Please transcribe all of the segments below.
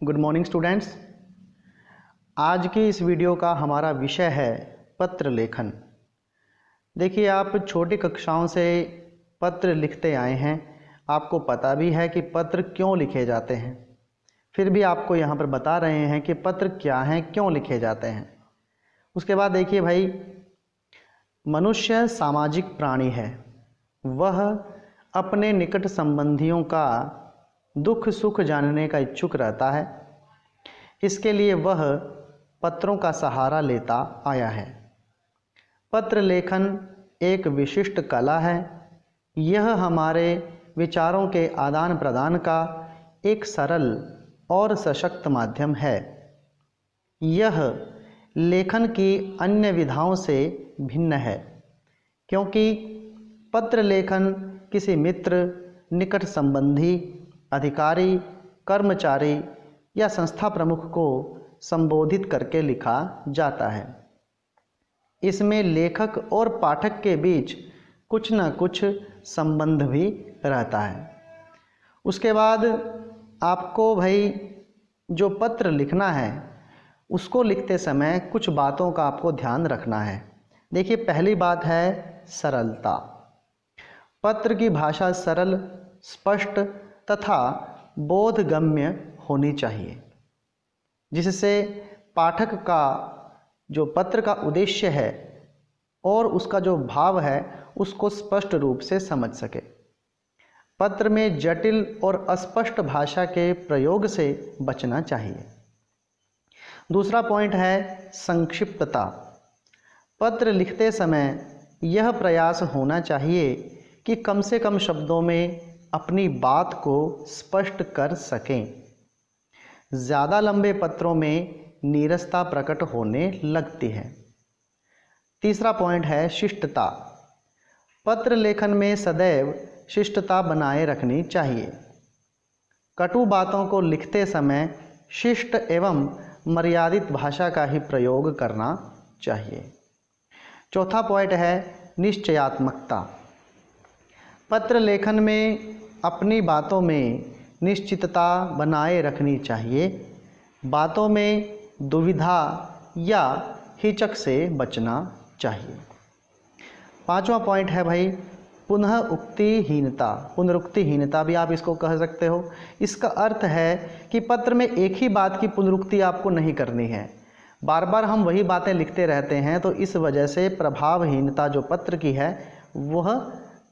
Good morning students. आज की इस वीडियो का हमारा विषय है पत्र लेखन। देखिए, आप छोटी कक्षाओं से पत्र लिखते आए हैं, आपको पता भी है कि पत्र क्यों लिखे जाते हैं। फिर भी आपको यहाँ पर बता रहे हैं कि पत्र क्या हैं, क्यों लिखे जाते हैं। उसके बाद देखिए भाई, मनुष्य सामाजिक प्राणी है। वह अपने निकट संबंधियों का दुख सुख जानने का इच्छुक रहता है। इसके लिए वह पत्रों का सहारा लेता आया है। पत्र लेखन एक विशिष्ट कला है। यह हमारे विचारों के आदान प्रदान का एक सरल और सशक्त माध्यम है। यह लेखन की अन्य विधाओं से भिन्न है, क्योंकि पत्र लेखन किसी मित्र, निकट संबंधी, अधिकारी, कर्मचारी या संस्था प्रमुख को संबोधित करके लिखा जाता है। इसमें लेखक और पाठक के बीच कुछ न कुछ संबंध भी रहता है। उसके बाद आपको भाई जो पत्र लिखना है उसको लिखते समय कुछ बातों का आपको ध्यान रखना है। देखिए, पहली बात है सरलता। पत्र की भाषा सरल, स्पष्ट तथा बोधगम्य होनी चाहिए, जिससे पाठक का जो पत्र का उद्देश्य है और उसका जो भाव है उसको स्पष्ट रूप से समझ सके। पत्र में जटिल और अस्पष्ट भाषा के प्रयोग से बचना चाहिए। दूसरा पॉइंट है संक्षिप्तता। पत्र लिखते समय यह प्रयास होना चाहिए कि कम से कम शब्दों में अपनी बात को स्पष्ट कर सकें। ज़्यादा लंबे पत्रों में नीरसता प्रकट होने लगती है। तीसरा पॉइंट है शिष्टता। पत्र लेखन में सदैव शिष्टता बनाए रखनी चाहिए। कटु बातों को लिखते समय शिष्ट एवं मर्यादित भाषा का ही प्रयोग करना चाहिए। चौथा पॉइंट है निश्चयात्मकता। पत्र लेखन में अपनी बातों में निश्चितता बनाए रखनी चाहिए। बातों में दुविधा या हिचक से बचना चाहिए। पांचवा पॉइंट है भाई पुनरुक्तिहीनता। पुनरुक्तिहीनता भी आप इसको कह सकते हो। इसका अर्थ है कि पत्र में एक ही बात की पुनरुक्ति आपको नहीं करनी है। बार बार हम वही बातें लिखते रहते हैं, तो इस वजह से प्रभावहीनता जो पत्र की है वह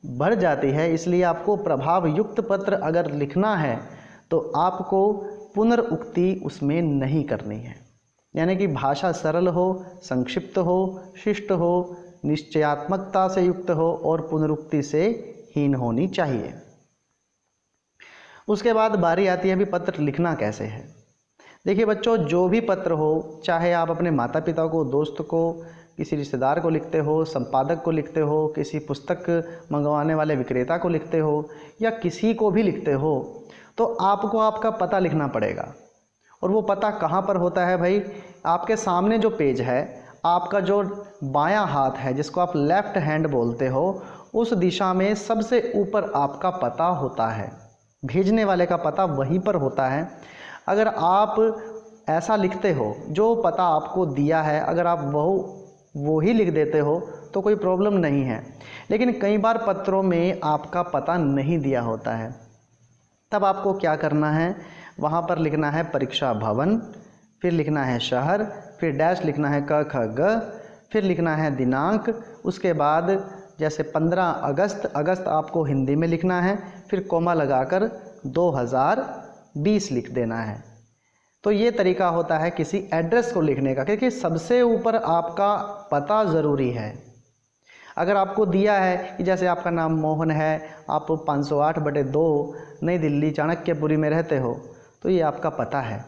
बढ़ जाती है। इसलिए आपको प्रभाव युक्त पत्र अगर लिखना है तो आपको पुनरुक्ति उसमें नहीं करनी है। यानी कि भाषा सरल हो, संक्षिप्त हो, शिष्ट हो, निश्चयात्मकता से युक्त हो और पुनरुक्ति से हीन होनी चाहिए। उसके बाद बारी आती है अभी पत्र लिखना कैसे है। देखिए बच्चों, जो भी पत्र हो, चाहे आप अपने माता पिता को, दोस्त को, किसी रिश्तेदार को लिखते हो, संपादक को लिखते हो, किसी पुस्तक मंगवाने वाले विक्रेता को लिखते हो या किसी को भी लिखते हो, तो आपको आपका पता लिखना पड़ेगा। और वो पता कहाँ पर होता है भाई? आपके सामने जो पेज है, आपका जो बायां हाथ है जिसको आप लेफ्ट हैंड बोलते हो, उस दिशा में सबसे ऊपर आपका पता होता है। भेजने वाले का पता वहीं पर होता है। अगर आप ऐसा लिखते हो, जो पता आपको दिया है अगर आप वो ही लिख देते हो तो कोई प्रॉब्लम नहीं है। लेकिन कई बार पत्रों में आपका पता नहीं दिया होता है, तब आपको क्या करना है? वहाँ पर लिखना है परीक्षा भवन, फिर लिखना है शहर, फिर डैश लिखना है क ख ग, फिर लिखना है दिनांक। उसके बाद जैसे 15 अगस्त, अगस्त आपको हिंदी में लिखना है, फिर कोमा लगाकर 2020 लिख देना है। तो ये तरीका होता है किसी एड्रेस को लिखने का, क्योंकि सबसे ऊपर आपका पता ज़रूरी है। अगर आपको दिया है कि जैसे आपका नाम मोहन है, आप 508/2 नई दिल्ली चाणक्यपुरी में रहते हो, तो ये आपका पता है।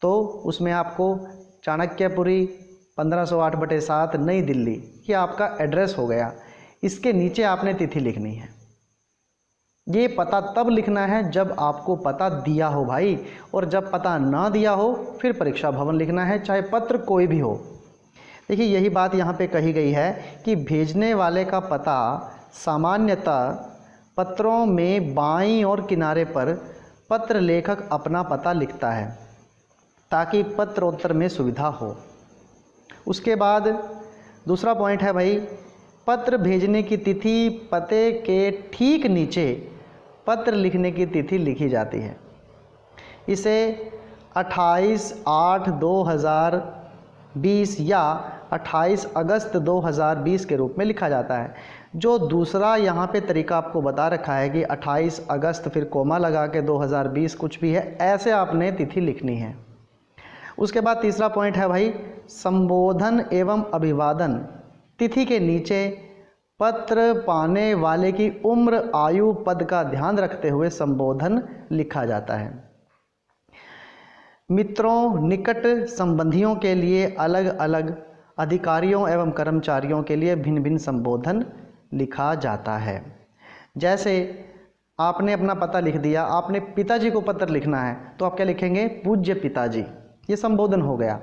तो उसमें आपको चाणक्यपुरी 1508/7 नई दिल्ली, ये आपका एड्रेस हो गया। इसके नीचे आपने तिथि लिखनी है। ये पता तब लिखना है जब आपको पता दिया हो भाई, और जब पता ना दिया हो फिर परीक्षा भवन लिखना है, चाहे पत्र कोई भी हो। देखिए, यही बात यहाँ पे कही गई है कि भेजने वाले का पता सामान्यतः पत्रों में बाईं और किनारे पर पत्र लेखक अपना पता लिखता है। ताकि पत्रोत्तर में सुविधा हो। उसके बाद दूसरा पॉइंट है भाई, पत्र भेजने की तिथि पते के ठीक नीचे पत्र लिखने की तिथि लिखी जाती है। इसे 28/8/2020 या 28 अगस्त 2020 के रूप में लिखा जाता है। जो दूसरा यहाँ पे तरीका आपको बता रखा है कि 28 अगस्त फिर कोमा लगा के 2020 कुछ भी है, ऐसे आपने तिथि लिखनी है। उसके बाद तीसरा पॉइंट है भाई, संबोधन एवं अभिवादन तिथि के नीचे पत्र पाने वाले की उम्र, आयु, पद का ध्यान रखते हुए संबोधन लिखा जाता है। मित्रों, निकट संबंधियों के लिए अलग अलग, अधिकारियों एवं कर्मचारियों के लिए भिन्न भिन्न संबोधन लिखा जाता है। जैसे आपने अपना पता लिख दिया, आपने पिताजी को पत्र लिखना है तो आप क्या लिखेंगे, पूज्य पिताजी, ये संबोधन हो गया।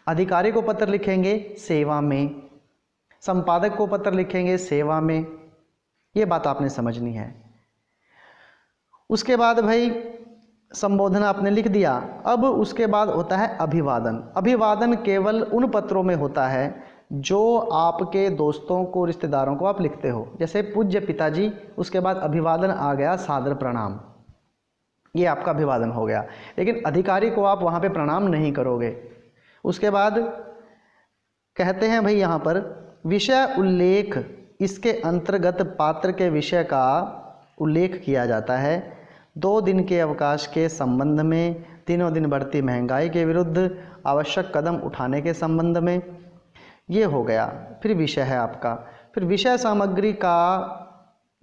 अधिकारी को पत्र लिखेंगे सेवा में, संपादक को पत्र लिखेंगे सेवा में, ये बात आपने समझनी है। उसके बाद भाई संबोधन आपने लिख दिया। अब उसके बाद होता है अभिवादन। अभिवादन केवल उन पत्रों में होता है जो आपके दोस्तों को, रिश्तेदारों को आप लिखते हो। जैसे पूज्य पिताजी, उसके बाद अभिवादन आ गया सादर प्रणाम, ये आपका अभिवादन हो गया। लेकिन अधिकारी को आप वहाँ पे प्रणाम नहीं करोगे। उसके बाद कहते हैं भाई यहाँ पर विषय उल्लेख, इसके अंतर्गत पात्र के विषय का उल्लेख किया जाता है। 2 दिन के अवकाश के संबंध में, तीनों दिन बढ़ती महंगाई के विरुद्ध आवश्यक कदम उठाने के संबंध में, ये हो गया। फिर विषय है आपका। फिर विषय सामग्री का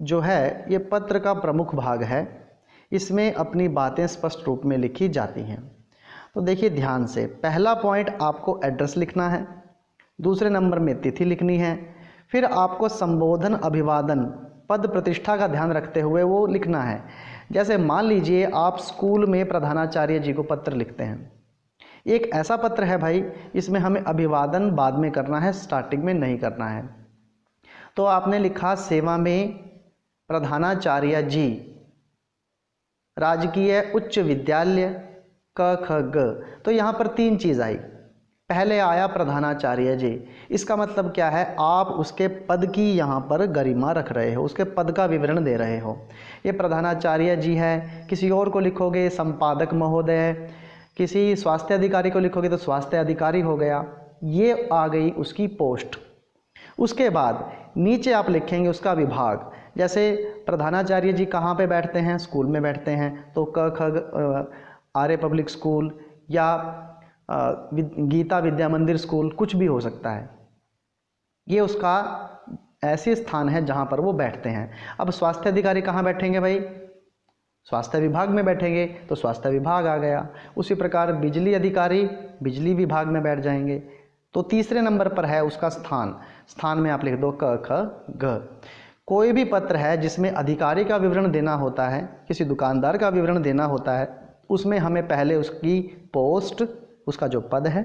जो है ये पत्र का प्रमुख भाग है। इसमें अपनी बातें स्पष्ट रूप में लिखी जाती हैं। तो देखिए ध्यान से, पहला पॉइंट आपको एड्रेस लिखना है, दूसरे नंबर में तिथि लिखनी है, फिर आपको संबोधन, अभिवादन, पद प्रतिष्ठा का ध्यान रखते हुए वो लिखना है। जैसे मान लीजिए आप स्कूल में प्रधानाचार्य जी को पत्र लिखते हैं। एक ऐसा पत्र है भाई, इसमें हमें अभिवादन बाद में करना है, स्टार्टिंग में नहीं करना है। तो आपने लिखा सेवा में प्रधानाचार्य जी, राजकीय उच्च विद्यालय क ख ग। तो यहाँ पर 3 चीज़ आई। पहले आया प्रधानाचार्य जी, इसका मतलब क्या है, आप उसके पद की यहाँ पर गरिमा रख रहे हो, उसके पद का विवरण दे रहे हो। ये प्रधानाचार्य जी है। किसी और को लिखोगे संपादक महोदय, किसी स्वास्थ्य अधिकारी को लिखोगे तो स्वास्थ्य अधिकारी हो गया। ये आ गई उसकी पोस्ट। उसके बाद नीचे आप लिखेंगे उसका विभाग। जैसे प्रधानाचार्य जी कहाँ पे बैठते हैं, स्कूल में बैठते हैं, तो क ख आर्य पब्लिक स्कूल या गीता विद्या मंदिर स्कूल, कुछ भी हो सकता है। ये उसका ऐसे स्थान है जहाँ पर वो बैठते हैं। अब स्वास्थ्य अधिकारी कहाँ बैठेंगे भाई, स्वास्थ्य विभाग में बैठेंगे, तो स्वास्थ्य विभाग आ गया। उसी प्रकार बिजली अधिकारी बिजली विभाग में बैठ जाएंगे। तो तीसरे नंबर पर है उसका स्थान। स्थान में आप लिख दो क ख ग। कोई भी पत्र है जिसमें अधिकारी का विवरण देना होता है, किसी दुकानदार का विवरण देना होता है, उसमें हमें पहले उसकी पोस्ट, उसका जो पद है,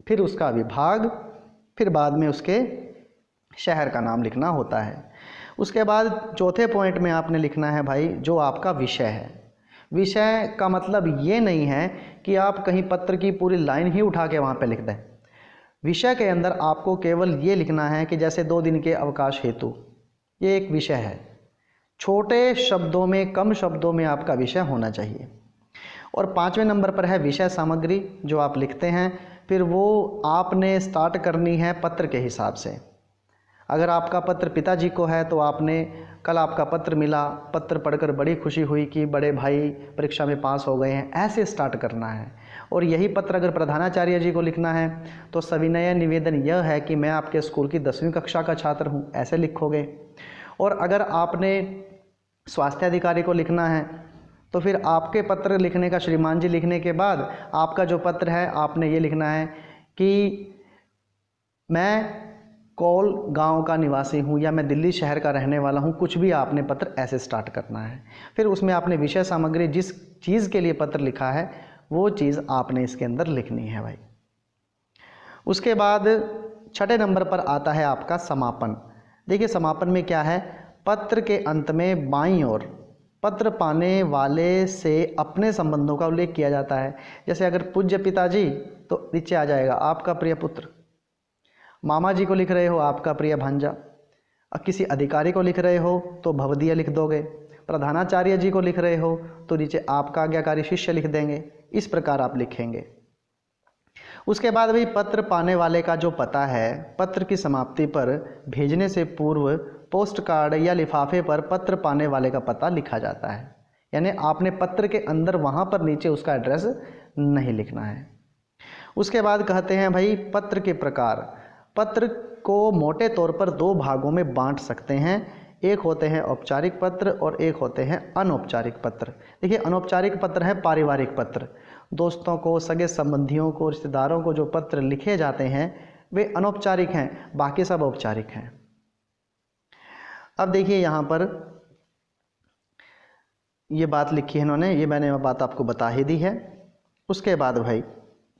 फिर उसका विभाग, फिर बाद में उसके शहर का नाम लिखना होता है। उसके बाद चौथे पॉइंट में आपने लिखना है भाई जो आपका विषय है। विषय का मतलब ये नहीं है कि आप कहीं पत्र की पूरी लाइन ही उठा के वहाँ पे लिख दें। विषय के अंदर आपको केवल ये लिखना है कि जैसे 2 दिन के अवकाश हेतु, ये एक विषय है। छोटे शब्दों में, कम शब्दों में आपका विषय होना चाहिए। और 5वें नंबर पर है विषय सामग्री, जो आप लिखते हैं, फिर वो आपने स्टार्ट करनी है पत्र के हिसाब से। अगर आपका पत्र पिताजी को है तो आपने, कल आपका पत्र मिला, पत्र पढ़कर बड़ी खुशी हुई कि बड़े भाई परीक्षा में पास हो गए हैं, ऐसे स्टार्ट करना है। और यही पत्र अगर प्रधानाचार्य जी को लिखना है तो सविनय निवेदन यह है कि मैं आपके स्कूल की 10वीं कक्षा का छात्र हूँ, ऐसे लिखोगे। और अगर आपने स्वास्थ्य अधिकारी को लिखना है तो फिर आपके पत्र लिखने का, श्रीमान जी लिखने के बाद आपका जो पत्र है आपने ये लिखना है कि मैं कौल गांव का निवासी हूँ या मैं दिल्ली शहर का रहने वाला हूँ, कुछ भी आपने पत्र ऐसे स्टार्ट करना है। फिर उसमें आपने विषय सामग्री, जिस चीज़ के लिए पत्र लिखा है वो चीज़ आपने इसके अंदर लिखनी है भाई। उसके बाद 6ठे नंबर पर आता है आपका समापन। देखिए समापन में क्या है, पत्र के अंत में बाईं ओर पत्र पाने वाले से अपने संबंधों का उल्लेख किया जाता है। जैसे अगर पूज्य पिताजी तो नीचे आ जाएगा आपका प्रिय पुत्र, मामा जी को लिख रहे हो आपका प्रिय भांजा, अब किसी अधिकारी को लिख रहे हो तो भवदीय लिख दोगे, प्रधानाचार्य जी को लिख रहे हो तो नीचे आपका आज्ञाकारी शिष्य लिख देंगे। इस प्रकार आप लिखेंगे। उसके बाद भाई पत्र पाने वाले का जो पता है, पत्र की समाप्ति पर भेजने से पूर्व पोस्ट कार्ड या लिफाफे पर पत्र पाने वाले का पता लिखा जाता है। यानी आपने पत्र के अंदर वहाँ पर नीचे उसका एड्रेस नहीं लिखना है। उसके बाद कहते हैं भाई पत्र के प्रकार। पत्र को मोटे तौर पर दो भागों में बांट सकते हैं। एक होते हैं औपचारिक पत्र और एक होते हैं अनौपचारिक पत्र। देखिए, अनौपचारिक पत्र है पारिवारिक पत्र, दोस्तों को, सगे संबंधियों को, रिश्तेदारों को जो पत्र लिखे जाते हैं वे अनौपचारिक हैं, बाकी सब औपचारिक हैं। अब देखिए यहाँ पर ये बात लिखी है इन्होंने, ये मैंने बात आपको बता ही दी है। उसके बाद भाई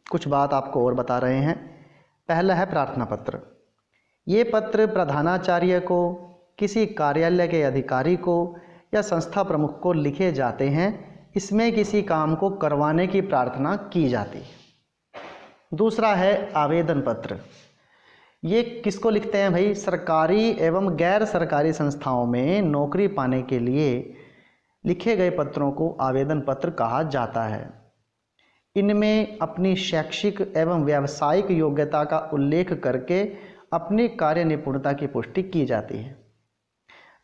कुछ बात आपको और बता रहे हैं। पहला है प्रार्थना पत्र। ये पत्र प्रधानाचार्य को, किसी कार्यालय के अधिकारी को या संस्था प्रमुख को लिखे जाते हैं। इसमें किसी काम को करवाने की प्रार्थना की जाती है। दूसरा है आवेदन पत्र। ये किसको लिखते हैं भाई? सरकारी एवं गैर सरकारी संस्थाओं में नौकरी पाने के लिए लिखे गए पत्रों को आवेदन पत्र कहा जाता है। इनमें अपनी शैक्षिक एवं व्यावसायिक योग्यता का उल्लेख करके अपनी कार्य निपुणता की पुष्टि की जाती है।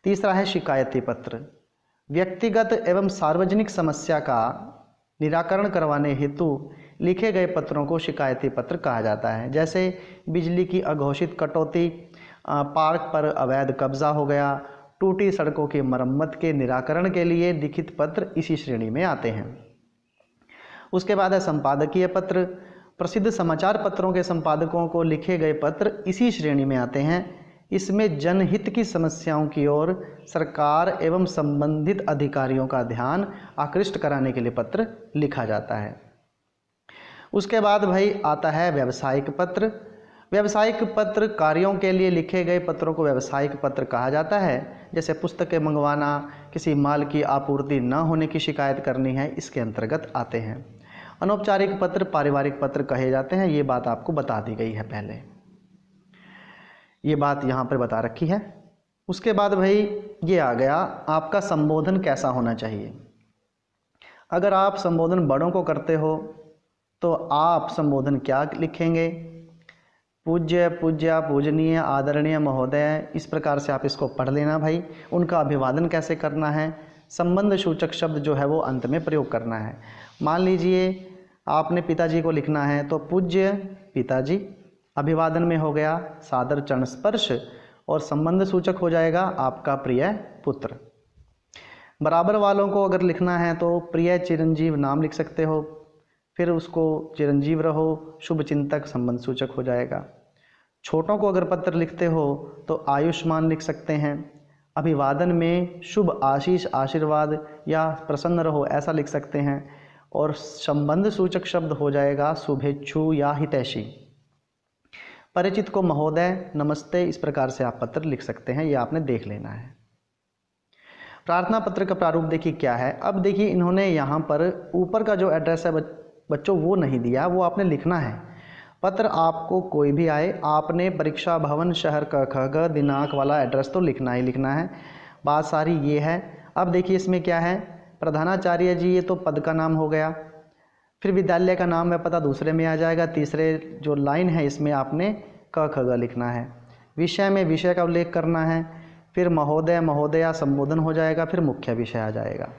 तीसरा है शिकायती पत्र। व्यक्तिगत एवं सार्वजनिक समस्या का निराकरण करवाने हेतु लिखे गए पत्रों को शिकायती पत्र कहा जाता है। जैसे बिजली की अघोषित कटौती, पार्क पर अवैध कब्जा हो गया, टूटी सड़कों की मरम्मत के निराकरण के लिए लिखित पत्र इसी श्रेणी में आते हैं। उसके बाद है संपादकीय पत्र। प्रसिद्ध समाचार पत्रों के संपादकों को लिखे गए पत्र इसी श्रेणी में आते हैं। इसमें जनहित की समस्याओं की ओर सरकार एवं संबंधित अधिकारियों का ध्यान आकृष्ट कराने के लिए पत्र लिखा जाता है। उसके बाद भाई आता है व्यावसायिक पत्र। व्यावसायिक पत्र कार्यों के लिए लिखे गए पत्रों को व्यावसायिक पत्र कहा जाता है। जैसे पुस्तकें मंगवाना, किसी माल की आपूर्ति न होने की शिकायत करनी है, इसके अंतर्गत आते हैं। अनौपचारिक पत्र पारिवारिक पत्र कहे जाते हैं। ये बात आपको बता दी गई है पहले, ये बात यहाँ पर बता रखी है। उसके बाद भाई ये आ गया आपका संबोधन कैसा होना चाहिए। अगर आप संबोधन बड़ों को करते हो तो आप संबोधन क्या लिखेंगे? पूज्य, पूज्या, पूजनीय, आदरणीय, महोदय, इस प्रकार से आप इसको पढ़ लेना भाई। उनका अभिवादन कैसे करना है, संबंध सूचक शब्द जो है वो अंत में प्रयोग करना है। मान लीजिए आपने पिताजी को लिखना है तो पूज्य पिताजी, अभिवादन में हो गया सादर चरण स्पर्श, और संबंध सूचक हो जाएगा आपका प्रिय पुत्र। बराबर वालों को अगर लिखना है तो प्रिय चिरंजीव नाम लिख सकते हो, फिर उसको चिरंजीव रहो, शुभ चिंतक संबंध सूचक हो जाएगा। छोटों को अगर पत्र लिखते हो तो आयुष्मान लिख सकते हैं। अभिवादन में शुभ आशीष, आशीर्वाद या प्रसन्न रहो ऐसा लिख सकते हैं, और संबंध सूचक शब्द हो जाएगा शुभेच्छु या हितैषी। परिचित को महोदय, नमस्ते, इस प्रकार से आप पत्र लिख सकते हैं। ये आपने देख लेना है। प्रार्थना पत्र का प्रारूप देखिए क्या है। अब देखिए इन्होंने यहाँ पर ऊपर का जो एड्रेस है बच्चों वो नहीं दिया, वो आपने लिखना है। पत्र आपको कोई भी आए, आपने परीक्षा भवन, शहर क ख ग, दिनांक वाला एड्रेस तो लिखना ही लिखना है। बात सारी ये है। अब देखिए इसमें क्या है, प्रधानाचार्य जी, ये तो पद का नाम हो गया। फिर विद्यालय का नाम व पता दूसरे में आ जाएगा। तीसरे जो लाइन है इसमें आपने क ख ग लिखना है। विषय में विषय का उल्लेख करना है। फिर महोदय, महोदया संबोधन हो जाएगा। फिर मुख्य विषय आ जाएगा।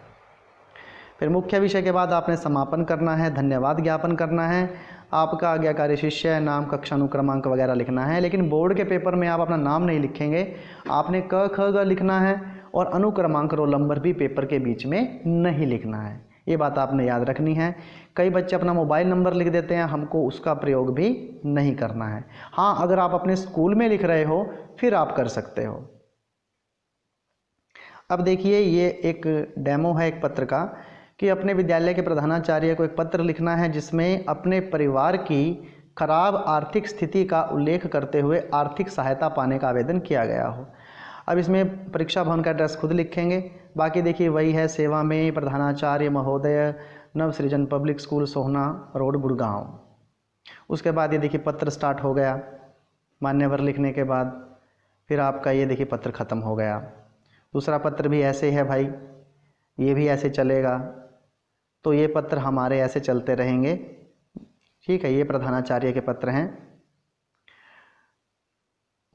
फिर मुख्य विषय के बाद आपने समापन करना है, धन्यवाद ज्ञापन करना है, आपका आज्ञाकारी शिष्य, नाम, कक्षा अनुक्रमांक वगैरह लिखना है। लेकिन बोर्ड के पेपर में आप अपना नाम नहीं लिखेंगे, आपने क ख ग लिखना है, और अनुक्रमांक रोल नंबर भी पेपर के बीच में नहीं लिखना है। ये बात आपने याद रखनी है। कई बच्चे अपना मोबाइल नंबर लिख देते हैं, हमको उसका प्रयोग भी नहीं करना है। हाँ, अगर आप अपने स्कूल में लिख रहे हो फिर आप कर सकते हो। अब देखिए ये एक डेमो है एक पत्र का, कि अपने विद्यालय के प्रधानाचार्य को एक पत्र लिखना है जिसमें अपने परिवार की खराब आर्थिक स्थिति का उल्लेख करते हुए आर्थिक सहायता पाने का आवेदन किया गया हो। अब इसमें परीक्षा भवन का एड्रेस खुद लिखेंगे, बाकी देखिए वही है, सेवा में प्रधानाचार्य महोदय, नवसृजन पब्लिक स्कूल सोहना रोड गुड़गांव। उसके बाद ये देखिए पत्र स्टार्ट हो गया, मान्यवर लिखने के बाद फिर आपका ये देखिए पत्र ख़त्म हो गया। दूसरा पत्र भी ऐसे है भाई, ये भी ऐसे चलेगा। तो ये पत्र हमारे ऐसे चलते रहेंगे, ठीक है। ये प्रधानाचार्य के पत्र हैं।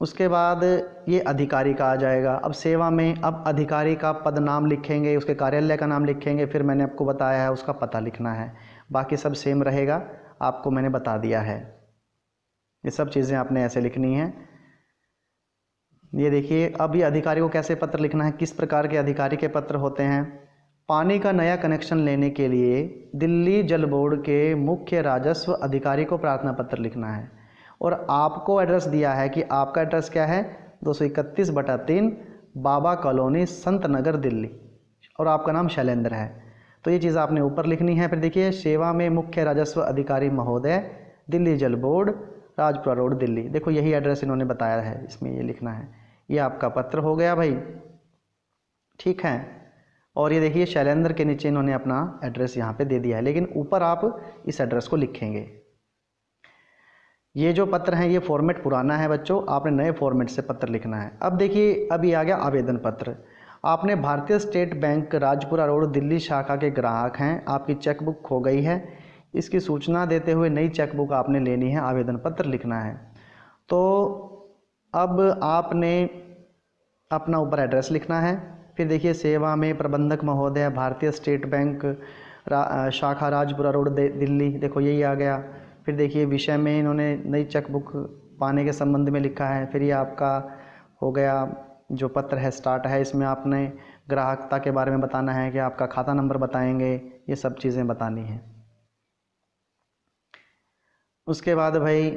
उसके बाद ये अधिकारी का आ जाएगा। अब सेवा में अब अधिकारी का पद नाम लिखेंगे, उसके कार्यालय का नाम लिखेंगे, फिर मैंने आपको बताया है उसका पता लिखना है। बाकी सब सेम रहेगा, आपको मैंने बता दिया है। ये सब चीज़ें आपने ऐसे लिखनी है। ये देखिए अब ये अधिकारी को कैसे पत्र लिखना है, किस प्रकार के अधिकारी के पत्र होते हैं। पानी का नया कनेक्शन लेने के लिए दिल्ली जल बोर्ड के मुख्य राजस्व अधिकारी को प्रार्थना पत्र लिखना है। और आपको एड्रेस दिया है कि आपका एड्रेस क्या है, 231/3 बाबा कॉलोनी, संत नगर, दिल्ली, और आपका नाम शैलेंद्र है। तो ये चीज़ आपने ऊपर लिखनी है। फिर देखिए सेवा में मुख्य राजस्व अधिकारी महोदय, दिल्ली जल बोर्ड, राजपुरा रोड, दिल्ली। देखो यही एड्रेस इन्होंने बताया है, इसमें ये लिखना है। ये आपका पत्र हो गया भाई, ठीक है। और ये देखिए शैलेंद्र के नीचे इन्होंने अपना एड्रेस यहाँ पे दे दिया है, लेकिन ऊपर आप इस एड्रेस को लिखेंगे। ये जो पत्र हैं ये फॉर्मेट पुराना है बच्चों, आपने नए फॉर्मेट से पत्र लिखना है। अब देखिए अभी आ गया आवेदन पत्र। आपने भारतीय state bank Rajpura road Delhi शाखा के ग्राहक हैं, आपकी चेकबुक खो गई है, इसकी सूचना देते हुए नई चेकबुक आपने लेनी है, आवेदन पत्र लिखना है। तो अब आपने अपना ऊपर एड्रेस लिखना है। फिर देखिए सेवा में प्रबंधक महोदय, भारतीय स्टेट बैंक शाखा राजपुरा रोड दिल्ली, देखो यही आ गया। फिर देखिए विषय में इन्होंने नई चेकबुक पाने के संबंध में लिखा है। फिर ये आपका हो गया जो पत्र है स्टार्ट है, इसमें आपने ग्राहकता के बारे में बताना है कि आपका खाता नंबर बताएंगे, ये सब चीज़ें बतानी हैं। उसके बाद भाई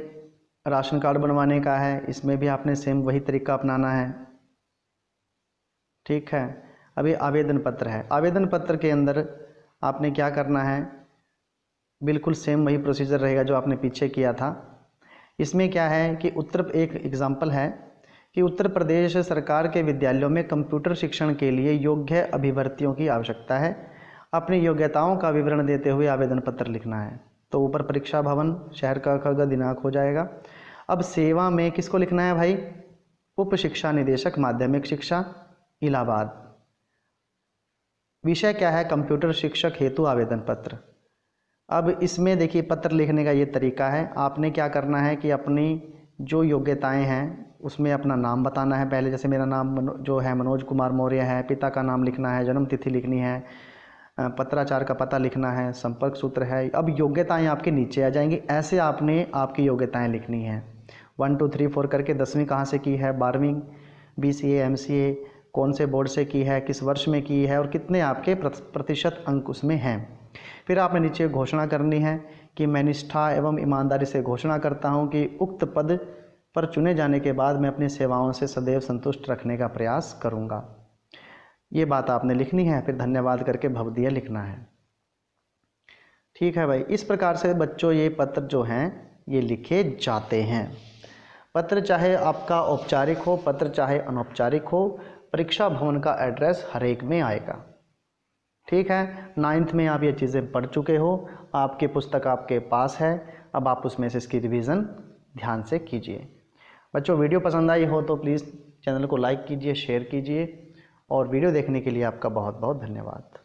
राशन कार्ड बनवाने का है, इसमें भी आपने सेम वही तरीका अपनाना है, ठीक है। अभी आवेदन पत्र है, आवेदन पत्र के अंदर आपने क्या करना है, बिल्कुल सेम वही प्रोसीजर रहेगा जो आपने पीछे किया था। इसमें क्या है कि एक एग्जाम्पल है कि उत्तर प्रदेश सरकार के विद्यालयों में कंप्यूटर शिक्षण के लिए योग्य अभिभर्तियों की आवश्यकता है। अपनी योग्यताओं का विवरण देते हुए आवेदन पत्र लिखना है। तो ऊपर परीक्षा भवन, शहर का ख दिनांक हो जाएगा। अब सेवा में किसको लिखना है भाई, उप शिक्षा निदेशक माध्यमिक शिक्षा इलाहाबाद। विषय क्या है, कंप्यूटर शिक्षक हेतु आवेदन पत्र। अब इसमें देखिए पत्र लिखने का ये तरीका है, आपने क्या करना है कि अपनी जो योग्यताएं हैं उसमें अपना नाम बताना है पहले। जैसे मेरा नाम जो है मनोज कुमार मौर्य है, पिता का नाम लिखना है, जन्म तिथि लिखनी है, पत्राचार का पता लिखना है, संपर्क सूत्र है। अब योग्यताएं आपके नीचे आ जाएंगी, ऐसे आपने आपकी योग्यताएं लिखनी है 1 2 3 4 करके। 10वीं कहाँ से की है, 12वीं, BCA MCA कौन से बोर्ड से की है, किस वर्ष में की है, और कितने आपके प्रतिशत अंक उसमें हैं। फिर आपने नीचे घोषणा करनी है कि मैं निष्ठा एवं ईमानदारी से घोषणा करता हूं कि उक्त पद पर चुने जाने के बाद मैं अपनी सेवाओं से सदैव संतुष्ट रखने का प्रयास करूंगा। ये बात आपने लिखनी है। फिर धन्यवाद करके भवदीय लिखना है, ठीक है भाई। इस प्रकार से बच्चों ये पत्र जो हैं ये लिखे जाते हैं। पत्र चाहे आपका औपचारिक हो, पत्र चाहे अनौपचारिक हो, परीक्षा भवन का एड्रेस हर एक में आएगा, ठीक है। 9th में आप ये चीज़ें पढ़ चुके हो, आपकी पुस्तक आपके पास है। अब आप उसमें से इसकी रिवीजन ध्यान से कीजिए। बच्चों वीडियो पसंद आई हो तो प्लीज़ चैनल को लाइक कीजिए, शेयर कीजिए, और वीडियो देखने के लिए आपका बहुत बहुत धन्यवाद।